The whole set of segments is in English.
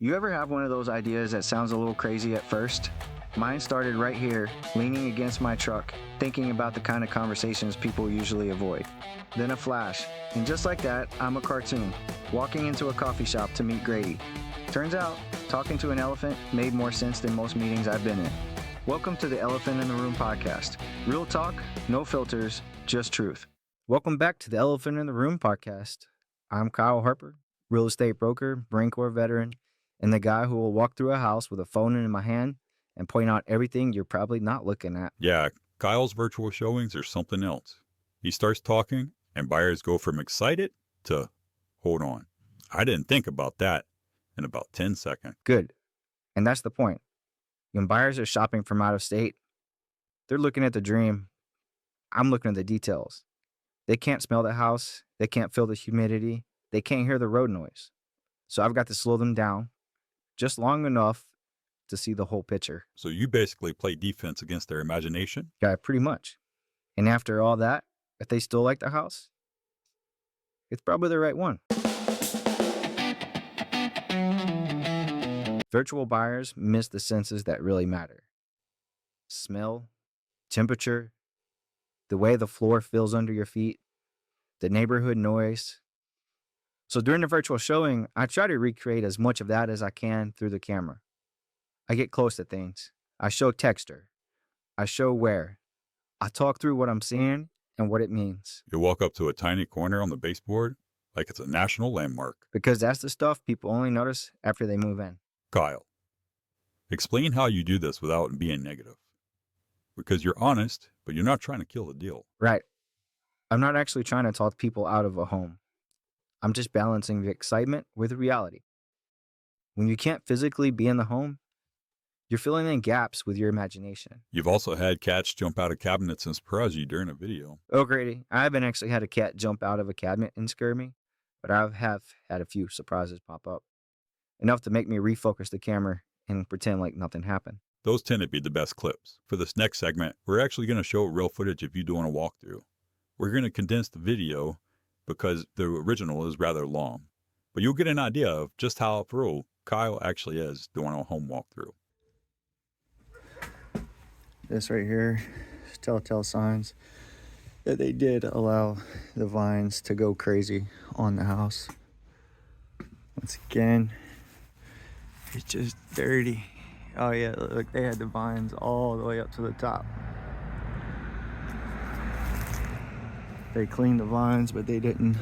You ever have one of those ideas that sounds a little crazy at first? Mine started right here, leaning against my truck, thinking about the kind of conversations people usually avoid. Then a flash, and just like that, I'm a cartoon, walking into a coffee shop to meet Grady. Turns out, talking to an elephant made more sense than most meetings I've been in. Welcome to the Elephant in the Room podcast. Real talk, no filters, just truth. Welcome back to the Elephant in the Room podcast. I'm Kyle Harper, real estate broker, Marine Corps veteran, and the guy who will walk through a house with a phone in my hand and point out everything you're probably not looking at. Yeah, Kyle's virtual showings are something else. He starts talking, and buyers go from excited to, hold on, I didn't think about that, in about 10 seconds. Good. And that's the point. When buyers are shopping from out of state, they're looking at the dream. I'm looking at the details. They can't smell the house. They can't feel the humidity. They can't hear the road noise. So I've got to slow them down just long enough to see the whole picture. So you basically play defense against their imagination? Yeah, pretty much. And after all that, if they still like the house, it's probably the right one. Virtual buyers miss the senses that really matter. Smell, temperature, the way the floor feels under your feet, the neighborhood noise. So during the virtual showing, I try to recreate as much of that as I can through the camera. I get close to things. I show texture. I show where. I talk through what I'm seeing and what it means. You walk up to a tiny corner on the baseboard like it's a national landmark. Because that's the stuff people only notice after they move in. Kyle, explain how you do this without being negative. Because you're honest, but you're not trying to kill the deal. Right. I'm not actually trying to talk people out of a home. I'm just balancing the excitement with reality. When you can't physically be in the home, you're filling in gaps with your imagination. You've also had cats jump out of cabinets and surprise you during a video. Oh, Grady, I haven't actually had a cat jump out of a cabinet and scare me, but I have had a few surprises pop up. Enough to make me refocus the camera and pretend like nothing happened. Those tend to be the best clips. For this next segment, we're actually going to show real footage of you doing a walkthrough. We're going to condense the video because the original is rather long, but you'll get an idea of just how pro Kyle actually is doing a home walkthrough. This right here is telltale signs that they did allow the vines to go crazy on the house. Once again, it's just dirty. Oh yeah, look, they had the vines all the way up to the top. They cleaned the vines, but they didn't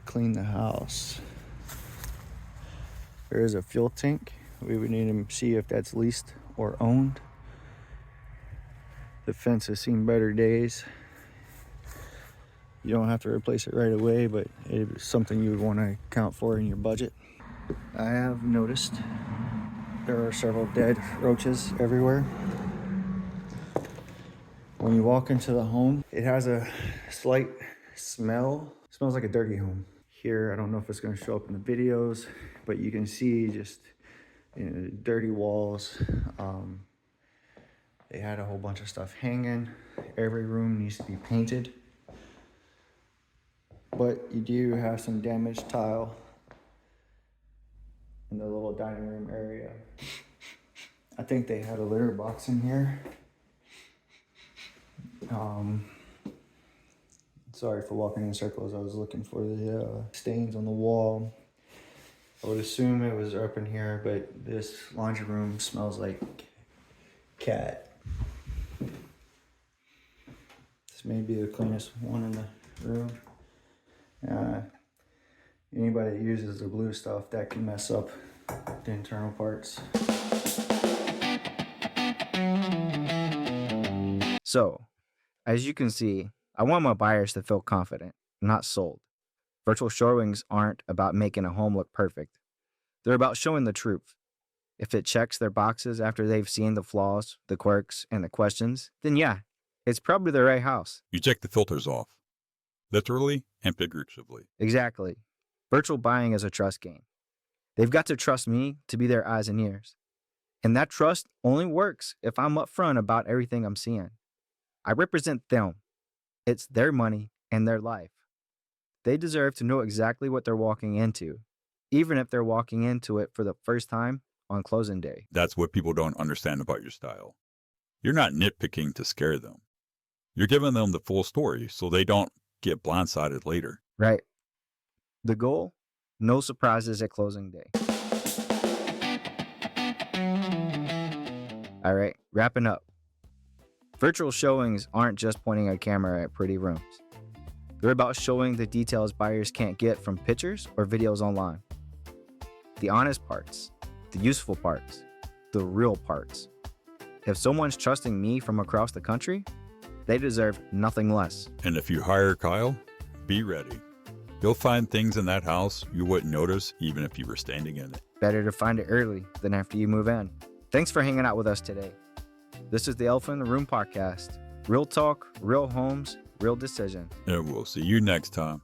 clean the house. There is a fuel tank. We would need to see if that's leased or owned. The fence has seen better days. You don't have to replace it right away, but it's something you would want to account for in your budget. I have noticed there are several dead roaches everywhere. When you walk into the home, it has a slight smell. It smells like a dirty home. Here, I don't know if it's going to show up in the videos, but you can see just dirty walls. They had a whole bunch of stuff hanging. Every room needs to be painted. But you do have some damaged tile in the little dining room area. I think they had a litter box in here. Sorry for walking in circles. I was looking for the stains on the wall. I would assume it was up in here, but this laundry room smells like cat. This may be the cleanest one in the room. Anybody that uses the blue stuff, that can mess up the internal parts. So, as you can see, I want my buyers to feel confident, not sold. Virtual showings aren't about making a home look perfect. They're about showing the truth. If it checks their boxes after they've seen the flaws, the quirks, and the questions, then yeah, it's probably the right house. You check the filters off, literally and figuratively. Exactly. Virtual buying is a trust game. They've got to trust me to be their eyes and ears. And that trust only works if I'm upfront about everything I'm seeing. I represent them. It's their money and their life. They deserve to know exactly what they're walking into, even if they're walking into it for the first time on closing day. That's what people don't understand about your style. You're not nitpicking to scare them. You're giving them the full story so they don't get blindsided later. Right. The goal? No surprises at closing day. All right, wrapping up. Virtual showings aren't just pointing a camera at pretty rooms. They're about showing the details buyers can't get from pictures or videos online. The honest parts, the useful parts, the real parts. If someone's trusting me from across the country, they deserve nothing less. And if you hire Kyle, be ready. You'll find things in that house you wouldn't notice even if you were standing in it. Better to find it early than after you move in. Thanks for hanging out with us today. This is the Elephant in the Room podcast. Real talk, real homes, real decisions. And we'll see you next time.